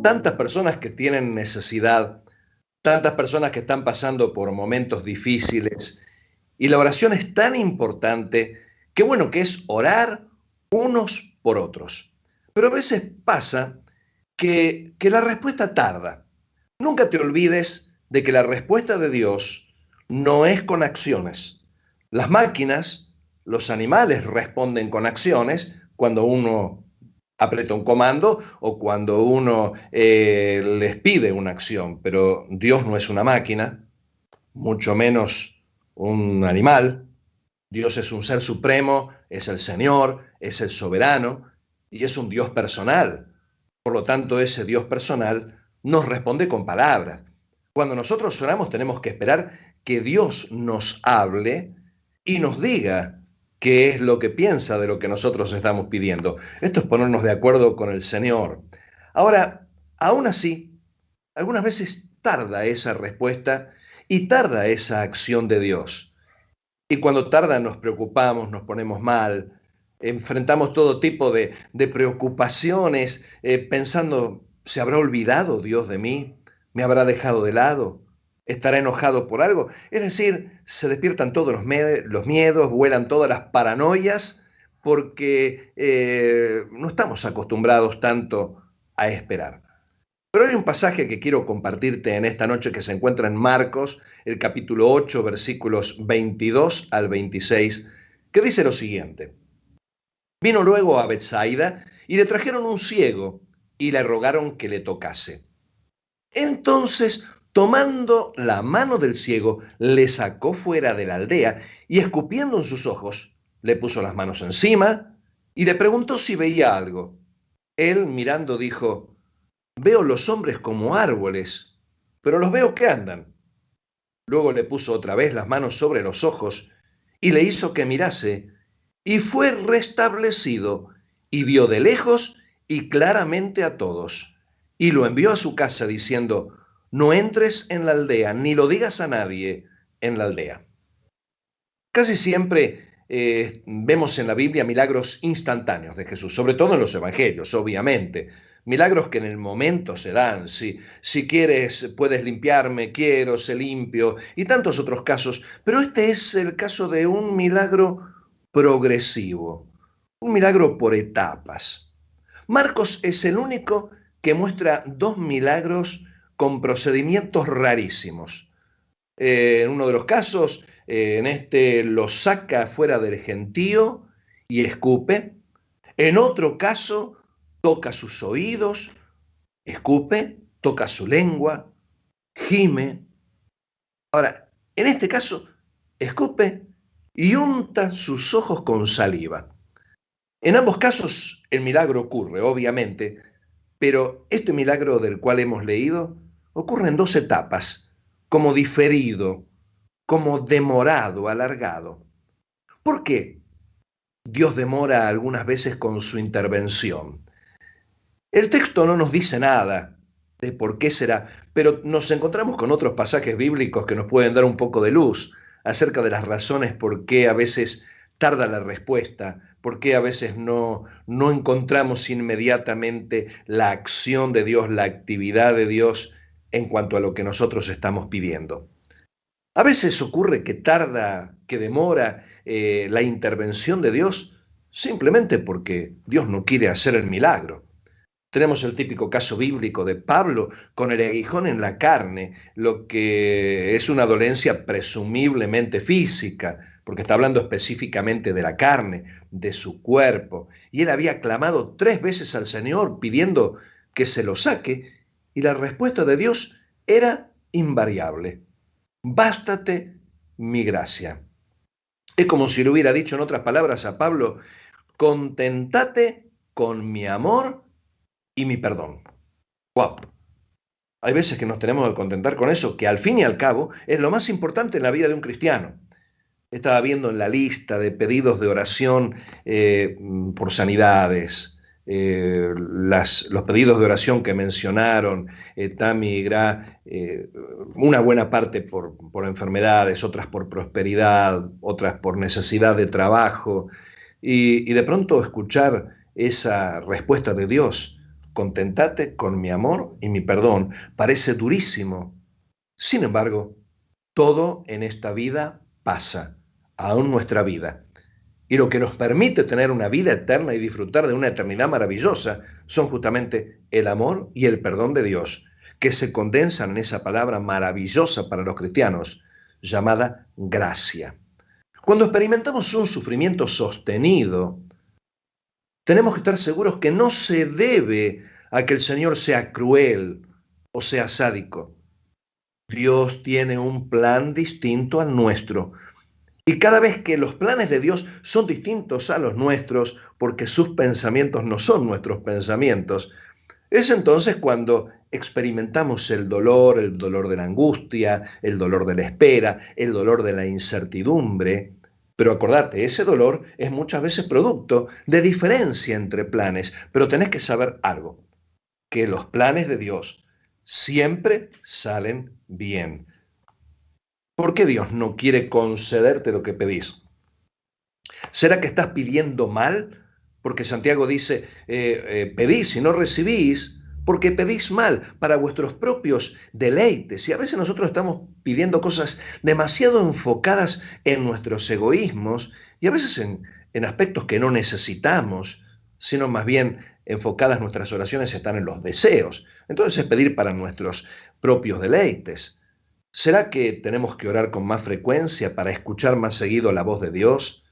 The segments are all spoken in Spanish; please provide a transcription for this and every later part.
Tantas personas que tienen necesidad, tantas personas que están pasando por momentos difíciles, y la oración es tan importante, qué bueno que es orar unos por otros. Pero a veces pasa que la respuesta tarda. Nunca te olvides de que la respuesta de Dios no es con acciones. Las máquinas, los animales responden con acciones cuando uno aprieta un comando o cuando uno les pide una acción, pero Dios no es una máquina, mucho menos un animal. Dios es un ser supremo, es el Señor, es el soberano y es un Dios personal. Por lo tanto, ese Dios personal nos responde con palabras. Cuando nosotros oramos tenemos que esperar que Dios nos hable y nos diga qué es lo que piensa de lo que nosotros estamos pidiendo. Esto es ponernos de acuerdo con el Señor. Ahora, aún así, algunas veces tarda esa respuesta y tarda esa acción de Dios. Y cuando tarda nos preocupamos, nos ponemos mal, enfrentamos todo tipo de preocupaciones, pensando, ¿se habrá olvidado Dios de mí? ¿Me habrá dejado de lado? ¿Estará enojado por algo? Es decir, se despiertan todos los miedos, vuelan todas las paranoias, porque no estamos acostumbrados tanto a esperar. Pero hay un pasaje que quiero compartirte en esta noche que se encuentra en Marcos, el capítulo 8, versículos 22 al 26, que dice lo siguiente. Vino luego a Betsaida y le trajeron un ciego y le rogaron que le tocase. Entonces, tomando la mano del ciego, le sacó fuera de la aldea y escupiendo en sus ojos, le puso las manos encima y le preguntó si veía algo. Él, mirando, dijo, veo los hombres como árboles, pero los veo que andan. Luego le puso otra vez las manos sobre los ojos y le hizo que mirase, y fue restablecido, y vio de lejos y claramente a todos. Y lo envió a su casa diciendo, no entres en la aldea, ni lo digas a nadie en la aldea. Casi siempre vemos en la Biblia milagros instantáneos de Jesús, sobre todo en los evangelios, obviamente. Milagros que en el momento se dan. Si quieres, puedes limpiarme, quiero, sé limpio, y tantos otros casos. Pero este es el caso de un milagro progresivo, un milagro por etapas. Marcos es el único que muestra dos milagros con procedimientos rarísimos. En uno de los casos, en este lo saca fuera del gentío y escupe. En otro caso, toca sus oídos, escupe, toca su lengua, gime. Ahora, en este caso, escupe y unta sus ojos con saliva. En ambos casos, el milagro ocurre, obviamente, pero este milagro del cual hemos leído ocurre en dos etapas, como diferido, como demorado, alargado. ¿Por qué Dios demora algunas veces con su intervención? El texto no nos dice nada de por qué será, pero nos encontramos con otros pasajes bíblicos que nos pueden dar un poco de luz acerca de las razones por qué a veces tarda la respuesta, por qué a veces no encontramos inmediatamente la acción de Dios, la actividad de Dios en cuanto a lo que nosotros estamos pidiendo. A veces ocurre que tarda, que demora la intervención de Dios simplemente porque Dios no quiere hacer el milagro. Tenemos el típico caso bíblico de Pablo con el aguijón en la carne, lo que es una dolencia presumiblemente física, porque está hablando específicamente de la carne, de su cuerpo. Y él había clamado 3 veces al Señor pidiendo que se lo saque, y la respuesta de Dios era invariable. Bástate mi gracia. Es como si le hubiera dicho en otras palabras a Pablo, contentate con mi amor y mi perdón. Wow. Hay veces que nos tenemos que contentar con eso, que al fin y al cabo es lo más importante en la vida de un cristiano. Estaba viendo en la lista de pedidos de oración por sanidades, los pedidos de oración que mencionaron Tami y Gra, una buena parte por enfermedades, otras por prosperidad, otras por necesidad de trabajo, y de pronto escuchar esa respuesta de Dios contentate con mi amor y mi perdón. Parece durísimo. Sin embargo, todo en esta vida pasa, aún nuestra vida. Y lo que nos permite tener una vida eterna y disfrutar de una eternidad maravillosa son justamente el amor y el perdón de Dios, que se condensan en esa palabra maravillosa para los cristianos, llamada gracia. Cuando experimentamos un sufrimiento sostenido, tenemos que estar seguros que no se debe a que el Señor sea cruel o sea sádico. Dios tiene un plan distinto al nuestro. Y cada vez que los planes de Dios son distintos a los nuestros, porque sus pensamientos no son nuestros pensamientos, es entonces cuando experimentamos el dolor de la angustia, el dolor de la espera, el dolor de la incertidumbre. Pero acordate, ese dolor es muchas veces producto de diferencia entre planes, pero tenés que saber algo, que los planes de Dios siempre salen bien. ¿Por qué Dios no quiere concederte lo que pedís? ¿Será que estás pidiendo mal? Porque Santiago dice, pedís y no recibís, porque pedís mal para vuestros propios deleites. Y a veces nosotros estamos pidiendo cosas demasiado enfocadas en nuestros egoísmos y a veces en aspectos que no necesitamos, sino más bien enfocadas nuestras oraciones están en los deseos. Entonces es pedir para nuestros propios deleites. ¿Será que tenemos que orar con más frecuencia para escuchar más seguido la voz de Dios?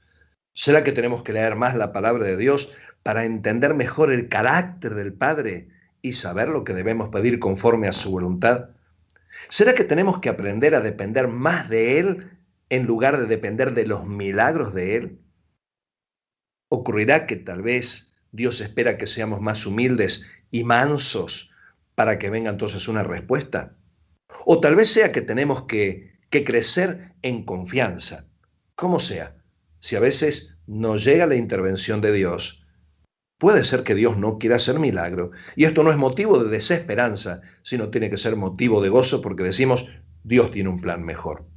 ¿Será que tenemos que leer más la palabra de Dios para entender mejor el carácter del Padre y saber lo que debemos pedir conforme a su voluntad? ¿Será que tenemos que aprender a depender más de Él en lugar de depender de los milagros de Él? ¿Ocurrirá que tal vez Dios espera que seamos más humildes y mansos para que venga entonces una respuesta? O tal vez sea que tenemos que crecer en confianza. Como sea, si a veces no llega la intervención de Dios, puede ser que Dios no quiera hacer milagro. Y esto no es motivo de desesperanza, sino tiene que ser motivo de gozo porque decimos, Dios tiene un plan mejor.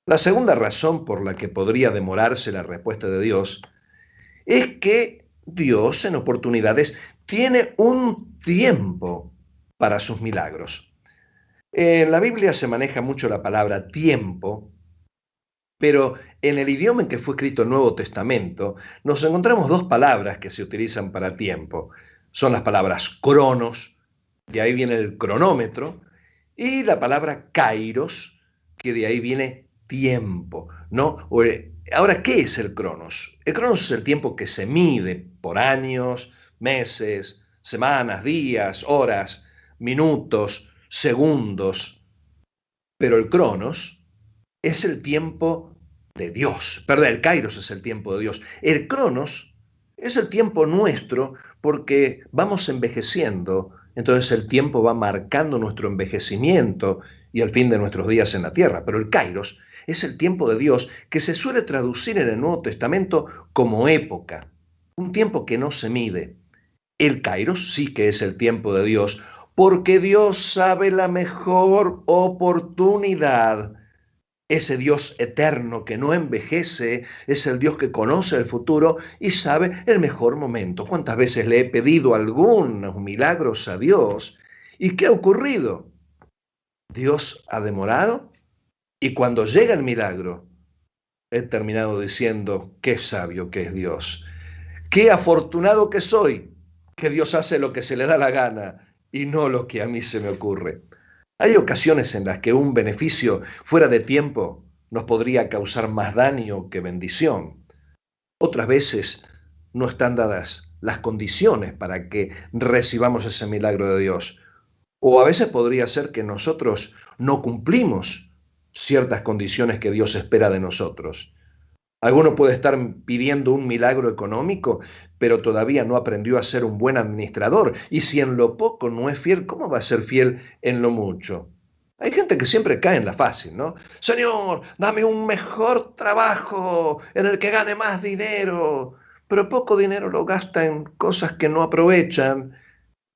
La segunda razón por la que podría demorarse la respuesta de Dios es que Dios en oportunidades tiene un tiempo para sus milagros. En la Biblia se maneja mucho la palabra tiempo, pero en el idioma en que fue escrito el Nuevo Testamento nos encontramos dos palabras que se utilizan para tiempo. Son las palabras cronos, de ahí viene el cronómetro, y la palabra kairos, que de ahí viene tiempo, ¿no? Ahora, ¿qué es el cronos? El cronos es el tiempo que se mide por años, meses, semanas, días, horas, minutos, segundos, pero el cronos es el tiempo de Dios. Perdón, el kairos es el tiempo de Dios. El cronos es el tiempo nuestro porque vamos envejeciendo, entonces el tiempo va marcando nuestro envejecimiento y el fin de nuestros días en la tierra. Pero el kairos es el tiempo de Dios que se suele traducir en el Nuevo Testamento como época, un tiempo que no se mide. El kairos sí que es el tiempo de Dios, porque Dios sabe la mejor oportunidad. Ese Dios eterno que no envejece es el Dios que conoce el futuro y sabe el mejor momento. ¿Cuántas veces le he pedido algunos milagros a Dios? ¿Y qué ha ocurrido? Dios ha demorado y cuando llega el milagro, he terminado diciendo, qué sabio que es Dios. Qué afortunado que soy, que Dios hace lo que se le da la gana y no lo que a mí se me ocurre. Hay ocasiones en las que un beneficio fuera de tiempo nos podría causar más daño que bendición. Otras veces no están dadas las condiciones para que recibamos ese milagro de Dios. O a veces podría ser que nosotros no cumplimos ciertas condiciones que Dios espera de nosotros. Alguno puede estar pidiendo un milagro económico, pero todavía no aprendió a ser un buen administrador. Y si en lo poco no es fiel, ¿cómo va a ser fiel en lo mucho? Hay gente que siempre cae en la fácil, ¿no? Señor, dame un mejor trabajo en el que gane más dinero, pero poco dinero lo gasta en cosas que no aprovechan.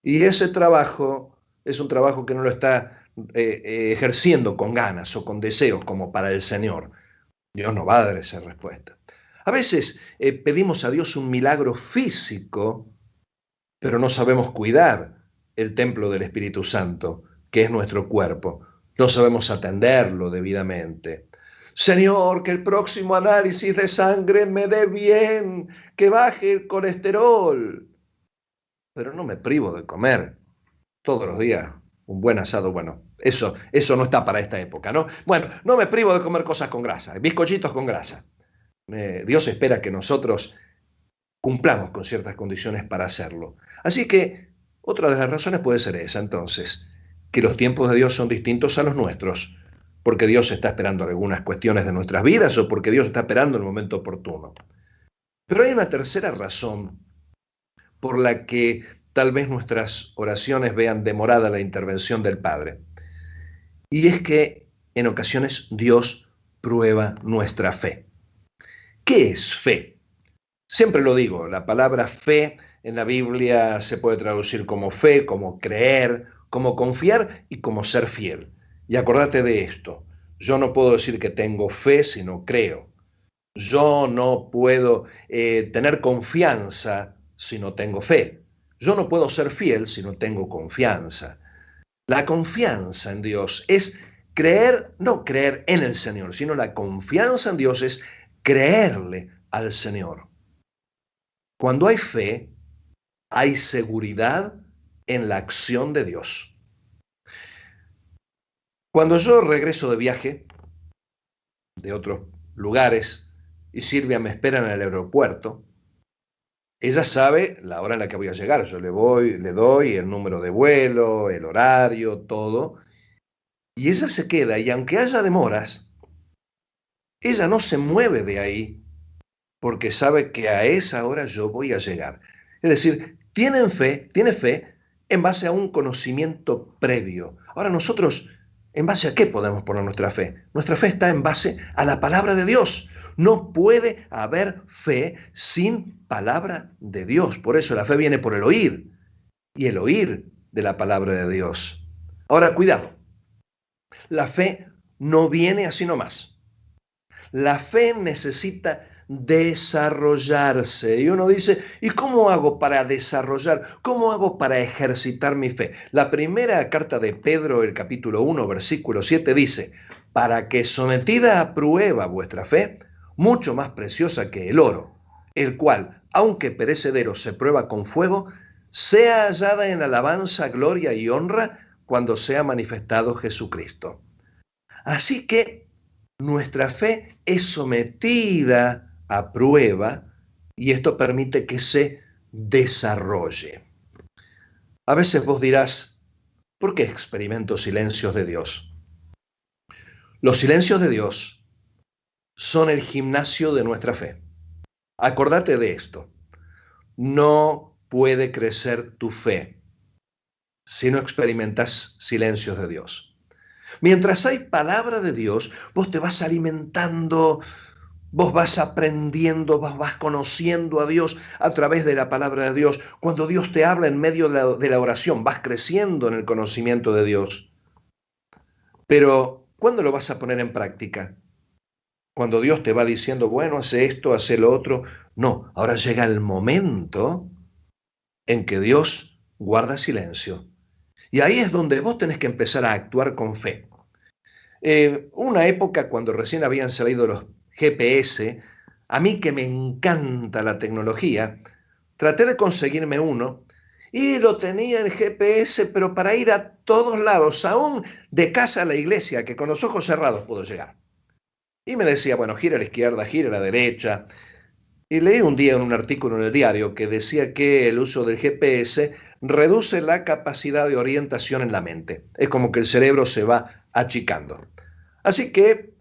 Y ese trabajo es un trabajo que no lo está ejerciendo con ganas o con deseos como para el Señor. Dios no va a dar esa respuesta. A veces pedimos a Dios un milagro físico pero no sabemos cuidar el templo del Espíritu Santo, que es nuestro cuerpo. No sabemos atenderlo debidamente. Señor, que el próximo análisis de sangre me dé bien, que baje el colesterol. Pero no me privo de comer todos los días un buen asado. Bueno, eso no está para esta época, ¿no? Bueno, no me privo de comer cosas con grasa, bizcochitos con grasa. Dios espera que nosotros cumplamos con ciertas condiciones para hacerlo. Así que otra de las razones puede ser esa, entonces, que los tiempos de Dios son distintos a los nuestros, porque Dios está esperando algunas cuestiones de nuestras vidas o porque Dios está esperando el momento oportuno. Pero hay una tercera razón por la que tal vez nuestras oraciones vean demorada la intervención del Padre. Y es que en ocasiones Dios prueba nuestra fe. ¿Qué es fe? Siempre lo digo, la palabra fe en la Biblia se puede traducir como fe, como creer, como confiar y como ser fiel. Y acordate de esto, yo no puedo decir que tengo fe si no creo. Yo no puedo tener confianza si no tengo fe. Yo no puedo ser fiel si no tengo confianza. La confianza en Dios es creer, no creer en el Señor, sino la confianza en Dios es creerle al Señor. Cuando hay fe, hay seguridad en la acción de Dios. Cuando yo regreso de viaje de otros lugares y Silvia me espera en el aeropuerto, ella sabe la hora en la que voy a llegar. Yo le doy el número de vuelo, el horario, todo. Y ella se queda y aunque haya demoras, ella no se mueve de ahí porque sabe que a esa hora yo voy a llegar. Es decir, tiene fe en base a un conocimiento previo. Ahora nosotros, ¿en base a qué podemos poner nuestra fe? Nuestra fe está en base a la palabra de Dios. No puede haber fe sin palabra de Dios. Por eso la fe viene por el oír y el oír de la palabra de Dios. Ahora, cuidado. La fe no viene así nomás. La fe necesita desarrollarse. Y uno dice, ¿y cómo hago para desarrollar? ¿Cómo hago para ejercitar mi fe? La primera carta de Pedro, el capítulo 1, versículo 7 dice, para que sometida a prueba vuestra fe, mucho más preciosa que el oro, el cual, aunque perecedero se prueba con fuego, sea hallada en alabanza, gloria y honra cuando sea manifestado Jesucristo. Así que nuestra fe es sometida a prueba y esto permite que se desarrolle. A veces vos dirás, ¿por qué experimento silencios de Dios? Los silencios de Dios son el gimnasio de nuestra fe. Acordate de esto. No puede crecer tu fe si no experimentas silencios de Dios. Mientras hay palabra de Dios, vos te vas alimentando, vos vas aprendiendo, vos vas conociendo a Dios a través de la palabra de Dios. Cuando Dios te habla en medio de la oración, vas creciendo en el conocimiento de Dios. Pero, ¿cuándo lo vas a poner en práctica? Cuando Dios te va diciendo, bueno, hace esto, hace lo otro. No, ahora llega el momento en que Dios guarda silencio. Y ahí es donde vos tenés que empezar a actuar con fe. Una época cuando recién habían salido los GPS, a mí que me encanta la tecnología, traté de conseguirme uno y lo tenía el GPS, pero para ir a todos lados, aún de casa a la iglesia, que con los ojos cerrados puedo llegar. Y me decía, bueno, gira a la izquierda, gira a la derecha. Y leí un día en un artículo en el diario que decía que el uso del GPS reduce la capacidad de orientación en la mente. Es como que el cerebro se va achicando. Así que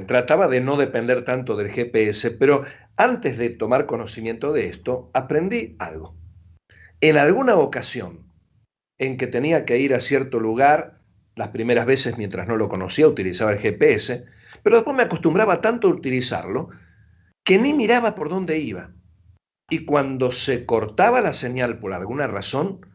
trataba de no depender tanto del GPS, pero antes de tomar conocimiento de esto, aprendí algo. En alguna ocasión en que tenía que ir a cierto lugar, las primeras veces mientras no lo conocía utilizaba el GPS, pero después me acostumbraba tanto a utilizarlo que ni miraba por dónde iba. Y cuando se cortaba la señal por alguna razón,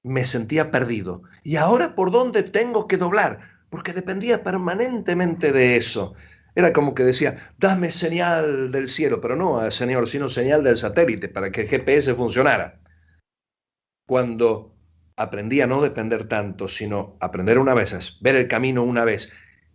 me sentía perdido. ¿Y ahora por dónde tengo que doblar? Porque dependía permanentemente de eso. Era como que decía, dame señal del cielo, pero no, Señor, sino señal del satélite para que el GPS funcionara. Cuando aprendí a no depender tanto, sino aprender una vez, ver el camino una vez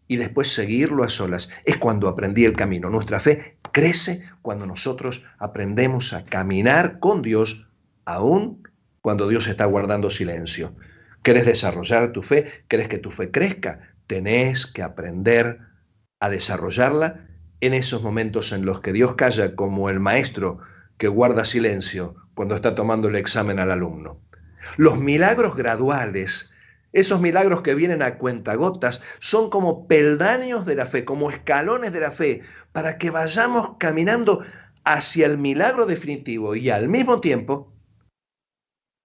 y después seguirlo a solas, es cuando aprendí el camino. Nuestra fe crece cuando nosotros aprendemos a caminar con Dios, aún cuando Dios está guardando silencio. ¿Querés desarrollar tu fe? ¿Querés que tu fe crezca? Tenés que aprender a desarrollarla en esos momentos en los que Dios calla, como el maestro que guarda silencio cuando está tomando el examen al alumno. Los milagros graduales, esos milagros que vienen a cuentagotas, son como peldaños de la fe, como escalones de la fe, para que vayamos caminando hacia el milagro definitivo y al mismo tiempo,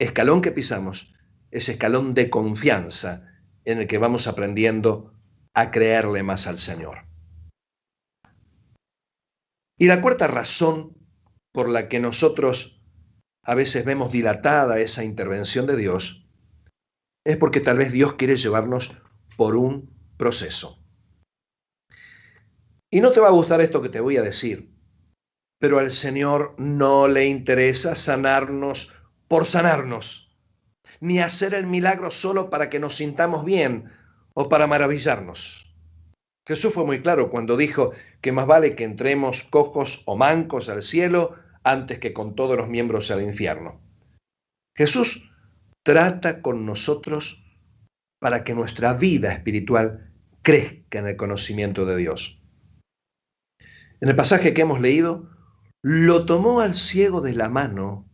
escalón que pisamos, ese escalón de confianza en el que vamos aprendiendo a creerle más al Señor. Y la cuarta razón por la que nosotros a veces vemos dilatada esa intervención de Dios es porque tal vez Dios quiere llevarnos por un proceso. Y no te va a gustar esto que te voy a decir, pero al Señor no le interesa sanarnos por sanarnos, ni hacer el milagro solo para que nos sintamos bien o para maravillarnos. Jesús fue muy claro cuando dijo que más vale que entremos cojos o mancos al cielo antes que con todos los miembros al infierno. Jesús trata con nosotros para que nuestra vida espiritual crezca en el conocimiento de Dios. En el pasaje que hemos leído, lo tomó al ciego de la mano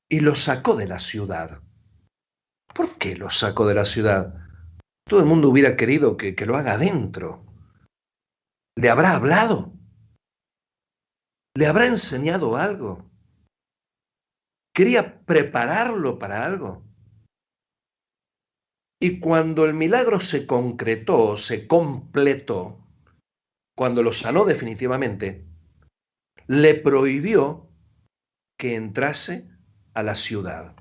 y lo sacó de la ciudad. ¿Por qué lo sacó de la ciudad? Todo el mundo hubiera querido que lo haga adentro. ¿Le habrá hablado? ¿Le habrá enseñado algo? ¿Quería prepararlo para algo? Y cuando el milagro se concretó, se completó, cuando lo sanó definitivamente, le prohibió que entrase a la ciudad.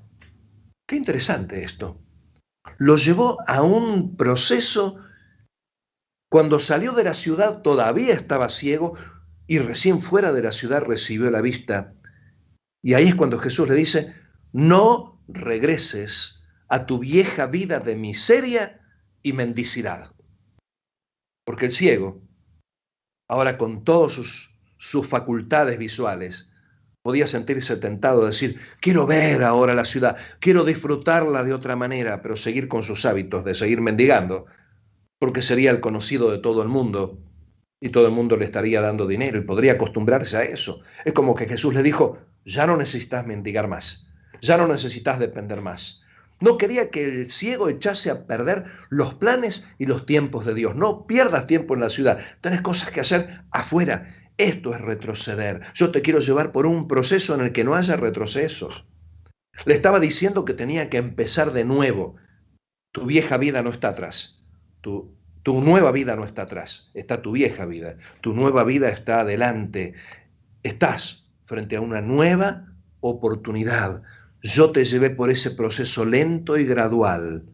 Qué interesante esto. Lo llevó a un proceso. Cuando salió de la ciudad todavía estaba ciego y recién fuera de la ciudad recibió la vista. Y ahí es cuando Jesús le dice, no regreses a tu vieja vida de miseria y mendicidad. Porque el ciego, ahora con todas sus facultades visuales, podía sentirse tentado a decir, quiero ver ahora la ciudad, quiero disfrutarla de otra manera, pero seguir con sus hábitos de seguir mendigando, porque sería el conocido de todo el mundo y todo el mundo le estaría dando dinero y podría acostumbrarse a eso. Es como que Jesús le dijo, ya no necesitas mendigar más, ya no necesitas depender más. No quería que el ciego echase a perder los planes y los tiempos de Dios. No pierdas tiempo en la ciudad, tenés cosas que hacer afuera. Esto es retroceder. Yo te quiero llevar por un proceso en el que no haya retrocesos. Le estaba diciendo que tenía que empezar de nuevo. Tu vieja vida no está atrás. Tu nueva vida no está atrás. Está tu vieja vida. Tu nueva vida está adelante. Estás frente a una nueva oportunidad. Yo te llevé por ese proceso lento y gradual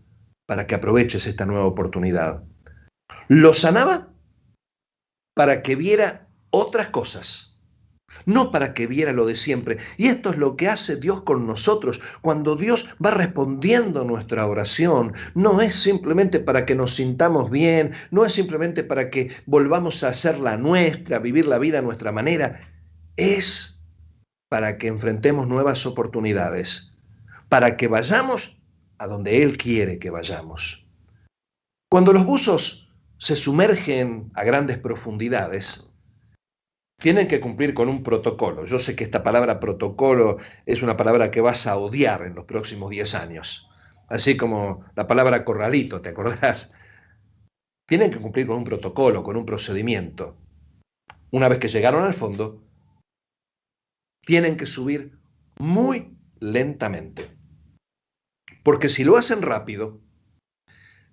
para que aproveches esta nueva oportunidad. Lo sanaba para que viera otras cosas, no para que viera lo de siempre. Y esto es lo que hace Dios con nosotros. Cuando Dios va respondiendo nuestra oración, no es simplemente para que nos sintamos bien, no es simplemente para que volvamos a hacer la nuestra, vivir la vida a nuestra manera. Es para que enfrentemos nuevas oportunidades, para que vayamos a donde Él quiere que vayamos. Cuando los buzos se sumergen a grandes profundidades, tienen que cumplir con un protocolo. Yo sé que esta palabra protocolo es una palabra que vas a odiar en los próximos 10 años, así como la palabra corralito, ¿te acordás? Tienen que cumplir con un protocolo, con un procedimiento. Una vez que llegaron al fondo, tienen que subir muy lentamente. Porque si lo hacen rápido,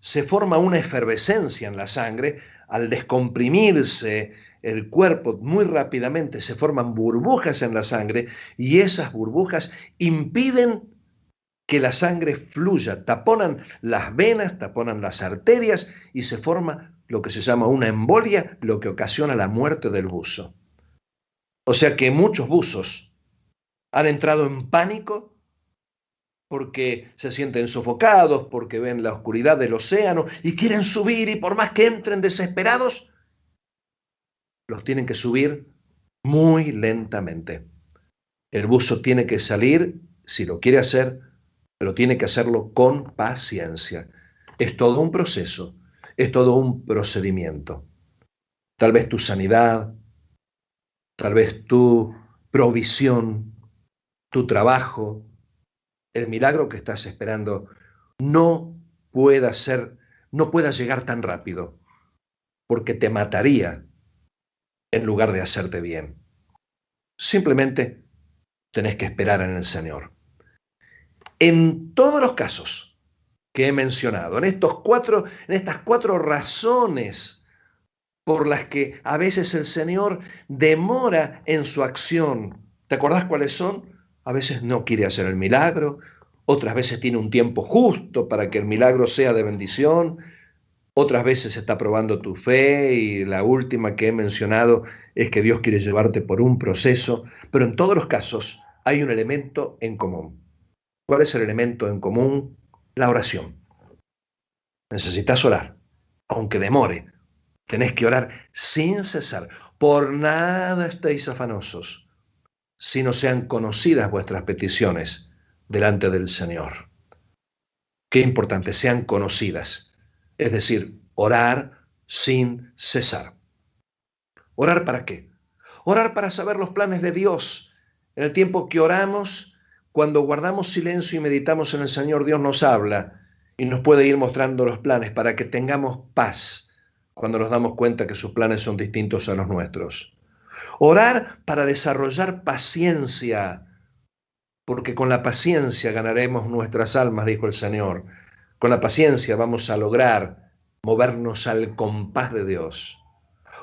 se forma una efervescencia en la sangre. Al descomprimirse el cuerpo muy rápidamente, se forman burbujas en la sangre y esas burbujas impiden que la sangre fluya, taponan las venas, taponan las arterias y se forma lo que se llama una embolia, lo que ocasiona la muerte del buzo. O sea que muchos buzos han entrado en pánico porque se sienten sofocados, porque ven la oscuridad del océano y quieren subir, y por más que entren desesperados, los tienen que subir muy lentamente. El buzo tiene que salir, si lo quiere hacer, pero tiene que hacerlo con paciencia. Es todo un proceso, es todo un procedimiento. Tal vez tu sanidad, tal vez tu provisión, tu trabajo, el milagro que estás esperando no pueda ser, no pueda llegar tan rápido, porque te mataría en lugar de hacerte bien. Simplemente tenés que esperar en el Señor. En todos los casos que he mencionado, en estas cuatro razones por las que a veces el Señor demora en su acción. ¿Te acordás cuáles son? A veces no quiere hacer el milagro, otras veces tiene un tiempo justo para que el milagro sea de bendición, otras veces está probando tu fe, y la última que he mencionado es que Dios quiere llevarte por un proceso, pero en todos los casos hay un elemento en común. ¿Cuál es el elemento en común? La oración. Necesitas orar, aunque demore. Tenés que orar sin cesar. Por nada estéis afanosos, si no sean conocidas vuestras peticiones delante del Señor. Qué importante, sean conocidas. Es decir, orar sin cesar. ¿Orar para qué? Orar para saber los planes de Dios. En el tiempo que oramos, cuando guardamos silencio y meditamos en el Señor, Dios nos habla y nos puede ir mostrando los planes para que tengamos paz cuando nos damos cuenta que sus planes son distintos a los nuestros. Orar para desarrollar paciencia, porque con la paciencia ganaremos nuestras almas, dijo el Señor. Con la paciencia vamos a lograr movernos al compás de Dios.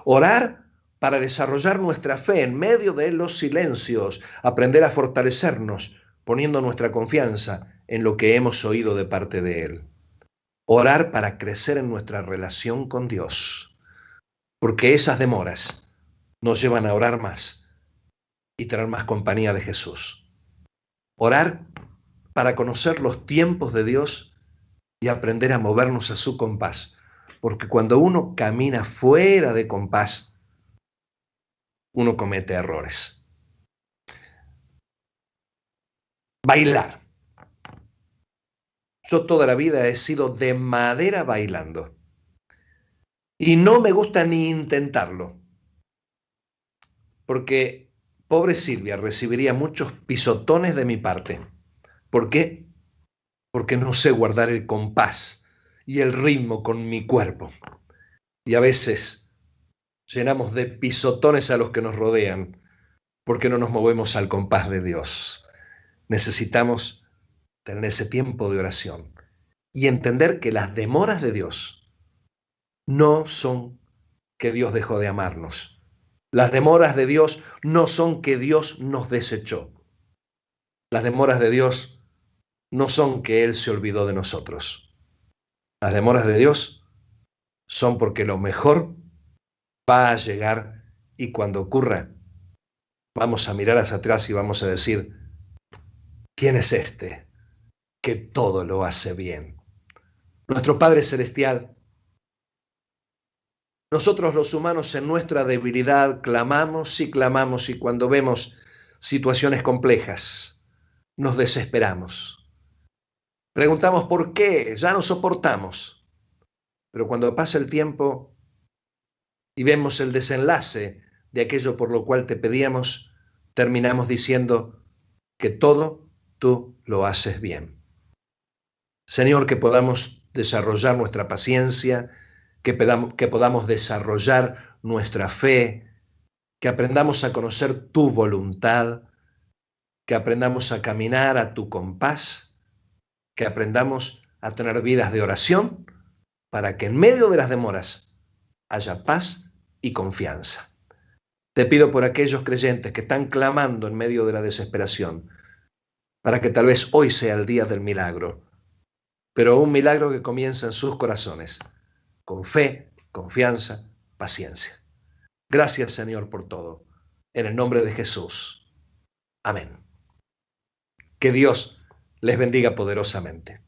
Orar para desarrollar nuestra fe en medio de los silencios, aprender a fortalecernos, poniendo nuestra confianza en lo que hemos oído de parte de Él. Orar para crecer en nuestra relación con Dios, porque esas demoras nos llevan a orar más y tener más compañía de Jesús. Orar para conocer los tiempos de Dios y aprender a movernos a su compás, porque cuando uno camina fuera de compás, uno comete errores. Bailar. Yo toda la vida he sido de madera bailando y no me gusta ni intentarlo, porque pobre Silvia recibiría muchos pisotones de mi parte. ¿Por qué? Porque no sé guardar el compás y el ritmo con mi cuerpo. Y a veces llenamos de pisotones a los que nos rodean porque no nos movemos al compás de Dios. Necesitamos tener ese tiempo de oración y entender que las demoras de Dios no son que Dios dejó de amarnos. Las demoras de Dios no son que Dios nos desechó. Las demoras de Dios no son que Él se olvidó de nosotros. Las demoras de Dios son porque lo mejor va a llegar, y cuando ocurra, vamos a mirar hacia atrás y vamos a decir, ¿quién es este que todo lo hace bien? Nuestro Padre Celestial. Nosotros los humanos en nuestra debilidad clamamos y cuando vemos situaciones complejas nos desesperamos. Preguntamos por qué, ya no soportamos. Pero cuando pasa el tiempo y vemos el desenlace de aquello por lo cual te pedíamos, terminamos diciendo que todo tú lo haces bien. Señor, que podamos desarrollar nuestra paciencia, que podamos desarrollar nuestra fe, que aprendamos a conocer tu voluntad, que aprendamos a caminar a tu compás, que aprendamos a tener vidas de oración para que en medio de las demoras haya paz y confianza. Te pido por aquellos creyentes que están clamando en medio de la desesperación, para que tal vez hoy sea el día del milagro, pero un milagro que comienza en sus corazones, con fe, confianza, paciencia. Gracias, Señor, por todo. En el nombre de Jesús. Amén. Que Dios les bendiga poderosamente.